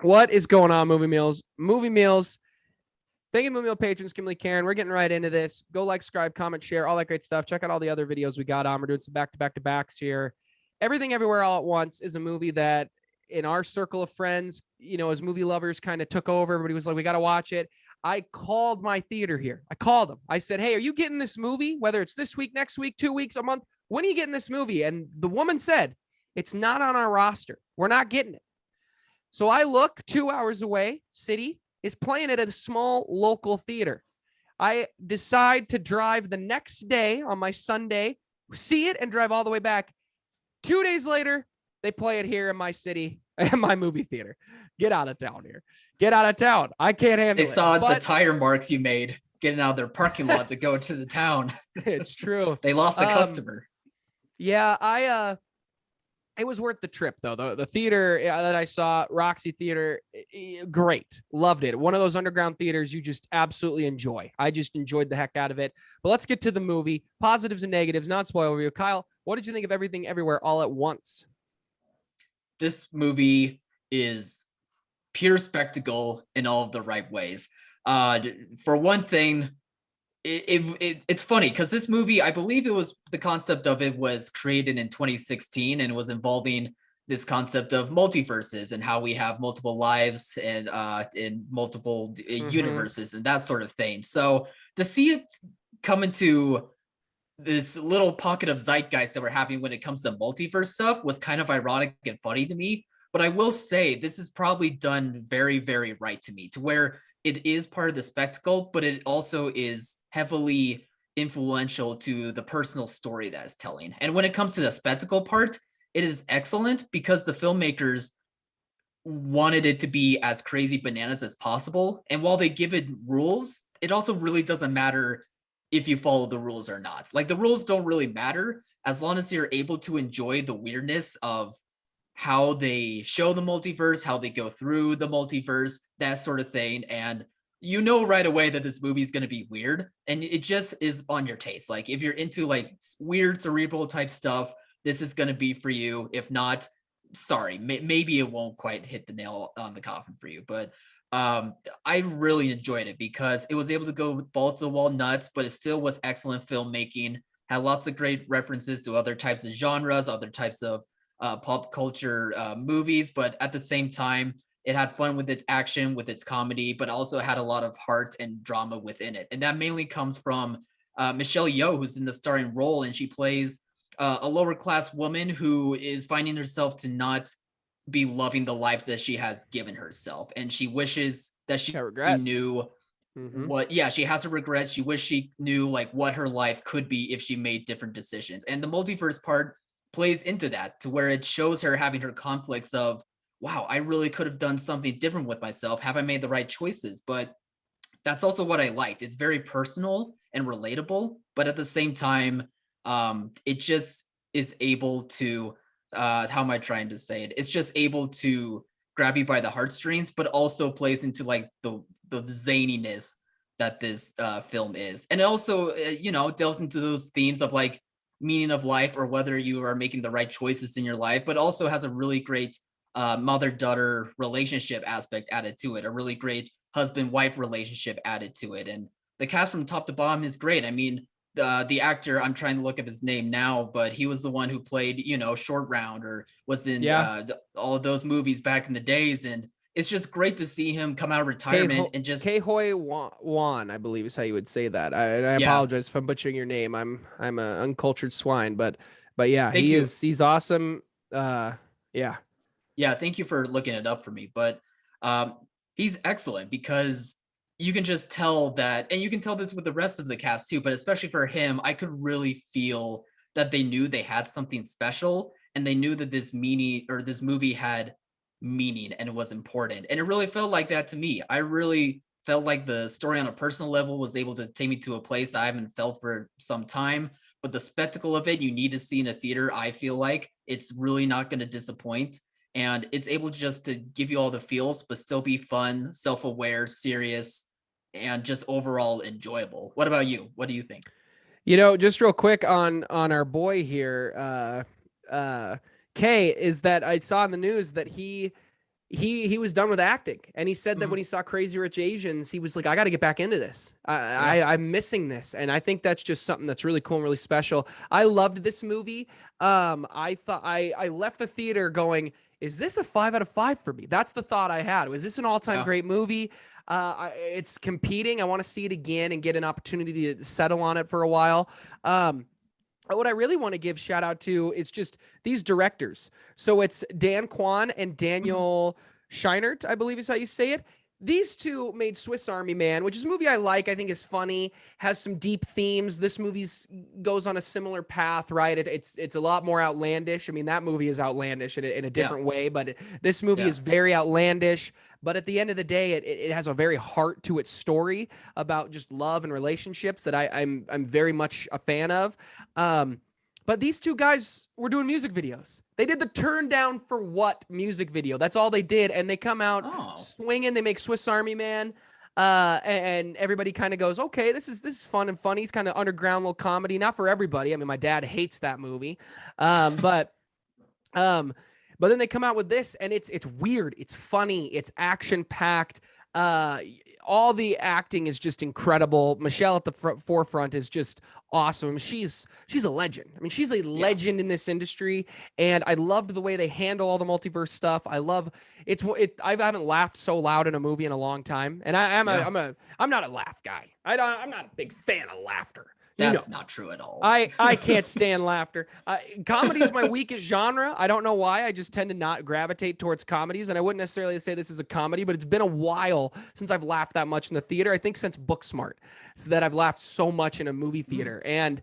What is going on, Movie Meals? Movie Meals. Thank you, Movie Meal patrons, Kimberly, Karen. We're getting right into this. Go like, subscribe, comment, share, all that great stuff. Check out all the other videos we got on. We're doing some back-to-backs here. Everything Everywhere All at Once is a movie that in our circle of friends, as movie lovers kind of took over. Everybody was like, we got to watch it. I called my theater here. I called them. I said, hey, are you getting this movie? Whether it's this week, next week, 2 weeks, a month, when are you getting this movie? And the woman said, it's not on our roster. We're not getting it. So I look 2 hours away, City is playing it at a small local theater. I decide to drive the next day on my Sunday, see it, and drive all the way back. 2 days later, they play it here in my city, in my movie theater. Get out of town here. Get out of town. I can't handle it. They saw the tire marks you made getting out of their parking lot to go to the town. It's true. They lost a customer. Yeah, it was worth the trip, though. The theater that I saw, Roxy Theater, great. Loved it. One of those underground theaters you just absolutely enjoy. I just enjoyed the heck out of it. But let's get to the movie. Positives and negatives, not spoiler review. Kyle, what did you think of Everything Everywhere All at Once? This movie is pure spectacle in all of the right ways. For one thing, it's funny because this movie, I believe the concept of it was created in 2016 and was involving this concept of multiverses and how we have multiple lives and in multiple universes and that sort of thing. So to see it come into this little pocket of zeitgeist that we're having when it comes to multiverse stuff was kind of ironic and funny to me. But I will say this is probably done very, very right to me, to where it is part of the spectacle, but it also is heavily influential to the personal story that it's telling. And when it comes to the spectacle part, it is excellent because the filmmakers wanted it to be as crazy bananas as possible. And while they give it rules, it also really doesn't matter if you follow the rules or not. Like, the rules don't really matter as long as you're able to enjoy the weirdness of how they show the multiverse, how they go through the multiverse, that sort of thing. And you know right away that this movie is going to be weird, and it just is on your taste. Like, if you're into like weird cerebral type stuff, this is going to be for you. If not, sorry, maybe it won't quite hit the nail on the coffin for you. But I really enjoyed it because it was able to go balls to the wall nuts, but it still was excellent filmmaking. Had lots of great references to other types of genres, other types of pop culture movies, but at the same time, it had fun with its action, with its comedy, but also had a lot of heart and drama within it. And that mainly comes from Michelle Yeoh, who's in the starring role, and she plays a lower class woman who is finding herself to not be loving the life that she has given herself. And she wishes that she knew what, she has her regrets. She wishes she knew like what her life could be if she made different decisions. And the multiverse part plays into that, to where it shows her having her conflicts of, wow, I really could have done something different with myself. Have I made the right choices? But that's also what I liked. It's very personal and relatable, but at the same time, it just is able to, how am I trying to say it? It's just able to grab you by the heartstrings, but also plays into like the zaniness that this film is. And it also, delves into those themes of like meaning of life, or whether you are making the right choices in your life, but also has a really great mother-daughter relationship aspect added to it, a really great husband-wife relationship added to it. And the cast from top to bottom is great. I mean, the actor, I'm trying to look up his name now, but he was the one who played, Short Round, or was in all of those movies back in the days. And it's just great to see him come out of retirement and just Hoi Wan, I believe is how you would say that. I apologize if I'm butchering your name. I'm an uncultured swine, but yeah, he's awesome. Thank you for looking it up for me. But he's excellent because you can just tell that, and you can tell this with the rest of the cast too, but especially for him, I could really feel that they knew they had something special, and they knew that this movie had meaning and it was important. And it really felt like that to me. I really felt like the story on a personal level was able to take me to a place I haven't felt for some time. But the spectacle of it, you need to see in a theater. I feel like it's really not going to disappoint. And it's able just to give you all the feels, but still be fun, self-aware, serious, and just overall enjoyable. What about you? What do you think? Just real quick on our boy here, Kay, is that I saw in the news that he he was done with acting, and he said that Mhm. when he saw Crazy Rich Asians, he was like, I got to get back into this. Yeah. I'm missing this, and I think that's just something that's really cool and really special. I loved this movie. I thought I left the theater going, is this a 5 out of 5 for me? That's the thought I had. Was this an all-time Yeah. great movie? It's competing. I want to see it again and get an opportunity to settle on it for a while. What I really want to give shout out to is just these directors. So it's Dan Kwan and Mhm. Daniel Scheinert, I believe is how you say it. These two made Swiss Army Man, which is a movie I like. I think is funny, has some deep themes. This movie's goes on a similar path, right? It's a lot more outlandish. I mean, that movie is outlandish in a Yeah. different way, but this movie Yeah. is very outlandish. But at the end of the day, it has a very heart to its story about just love and relationships that I'm very much a fan of. Um, but these two guys were doing music videos. They did the Turn Down for What music video. That's all they did. And they come out Oh. swinging. They make Swiss Army Man. And everybody kind of goes, okay, this is fun and funny. It's kind of underground little comedy. Not for everybody. I mean, my dad hates that movie. Um, but um, but then they come out with this, and it's weird. It's funny. It's action packed. Uh, all the acting is just incredible. Michelle at the forefront is just awesome. She's a legend. I mean, she's a Yeah. legend in this industry, and I loved the way they handle all the multiverse stuff. I love I haven't laughed so loud in a movie in a long time, and Yeah. I'm not a laugh guy. I'm not a big fan of laughter. You know, That's not true at all. I can't stand laughter. Comedy is my weakest genre. I don't know why. I just tend to not gravitate towards comedies, and I wouldn't necessarily say this is a comedy, but it's been a while since I've laughed that much in the theater. I think since Booksmart, so that I've laughed so much in a movie Mhm. theater, and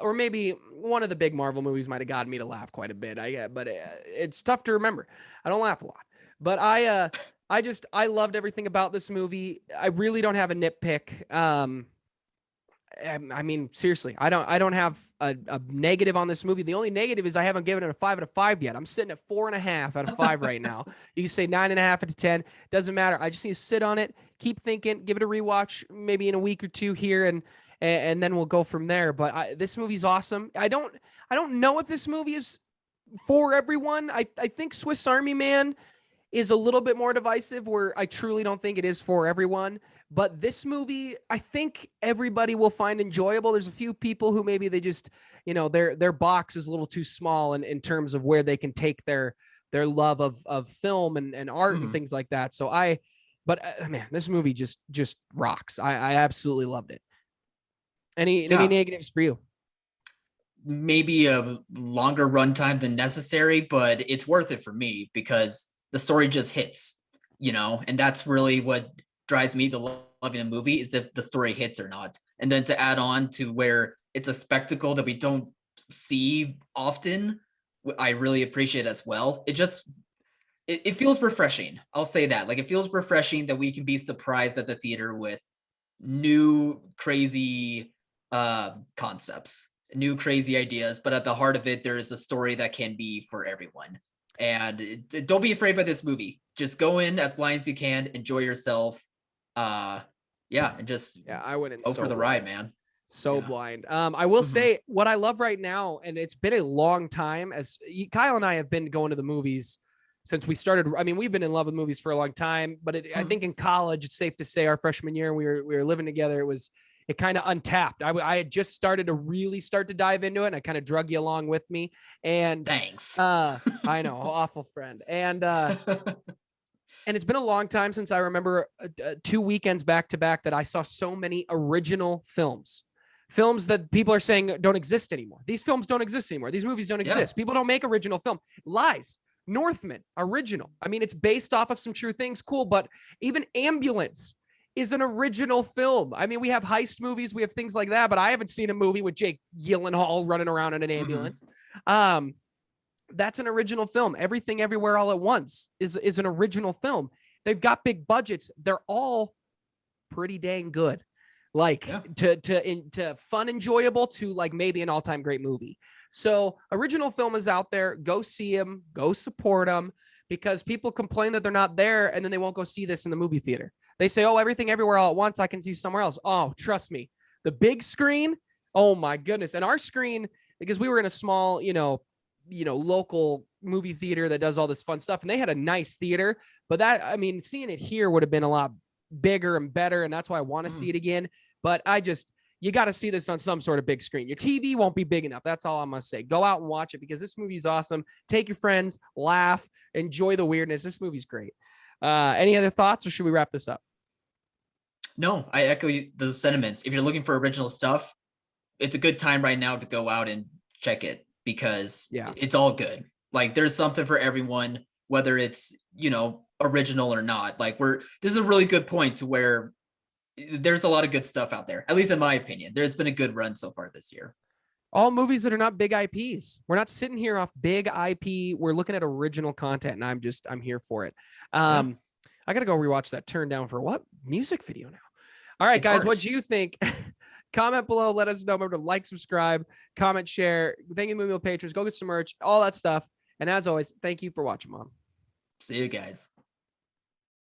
or maybe one of the big Marvel movies might have gotten me to laugh quite a bit. But it's tough to remember. I don't laugh a lot, but I loved everything about this movie. I really don't have a nitpick. I mean, seriously, I don't have a negative on this movie. The only negative is I haven't given it a 5 out of 5 yet. I'm sitting at 4.5 out of 5 right now. You can say 9.5 out of 10. Doesn't matter. I just need to sit on it, keep thinking, give it a rewatch, maybe in a week or two here, and then we'll go from there. But this movie's awesome. I don't know if this movie is for everyone. I think Swiss Army Man is a little bit more divisive, where I truly don't think it is for everyone. But this movie, I think everybody will find enjoyable. There's a few people who maybe they just, their box is a little too small in terms of where they can take their love of film and art and Mhm. things like that. But man, this movie just rocks. I absolutely loved it. Any Yeah. negatives for you? Maybe a longer runtime than necessary, but it's worth it for me because the story just hits, and that's really what drives me to loving a movie is if the story hits or not. And then to add on to where it's a spectacle that we don't see often, I really appreciate as well. It feels refreshing. I'll say that. Like it feels refreshing that we can be surprised at the theater with new crazy concepts, new crazy ideas, but at the heart of it there is a story that can be for everyone. And don't be afraid by this movie. Just go in as blind as you can, enjoy yourself. uh yeah, and just Yeah, I went in go for so the ride, blind. man. So Yeah. blind. I will Mhm. say what I love right now, and it's been a long time as Kyle and I have been going to the movies since we started. I mean, we've been in love with movies for a long time, but I Mhm. think in college, it's safe to say our freshman year, we were living together. It kind of untapped. I had just started to really start to dive into it, and I kind of drug you along with me. And Thanks. I know, awful friend. And it's been a long time since I remember 2 weekends back to back that I saw so many original films that people are saying don't exist anymore. These films don't exist anymore. These movies don't Yeah. exist. People don't make original film. Lies. Northman, original. I mean, it's based off of some true things, cool, but even Ambulance is an original film. I mean, we have heist movies, we have things like that, but I haven't seen a movie with Jake Gyllenhaal running around in an Mhm. ambulance. Um, that's an original film. Everything Everywhere All at Once is an original film. They've got big budgets. They're all pretty dang good. Like Yeah. to fun enjoyable to like maybe an all-time great movie. So original film is out there. Go see them, go support them, because people complain that they're not there and then they won't go see this in the movie theater. They say, "Oh, Everything Everywhere All at Once I can see somewhere else." Oh, trust me. The big screen, oh my goodness. And our screen, because we were in a small, local movie theater that does all this fun stuff, and they had a nice theater, but that, I mean, seeing it here would have been a lot bigger and better, and that's why I want to see it again. But you got to see this on some sort of big screen. Your TV won't be big enough. That's all I must say. Go out and watch it because this movie's awesome. Take your friends, laugh, enjoy the weirdness. This movie's great. Any other thoughts, or should we wrap this up? No, I echo those sentiments. If you're looking for original stuff, it's a good time right now to go out and check it because it's all good. Like there's something for everyone, whether it's, original or not. Like this is a really good point to where there's a lot of good stuff out there, at least in my opinion. There's been a good run so far this year. All movies that are not big IPs. We're not sitting here off big IP. We're looking at original content, and I'm here for it. I got to go rewatch that Turn Down for What music video now. All right, guys, what do you think? Comment below. Let us know. Remember to like, subscribe, comment, share. Thank you, Movie Meal patrons. Go get some merch, all that stuff. And as always, thank you for watching, Mom. See you guys.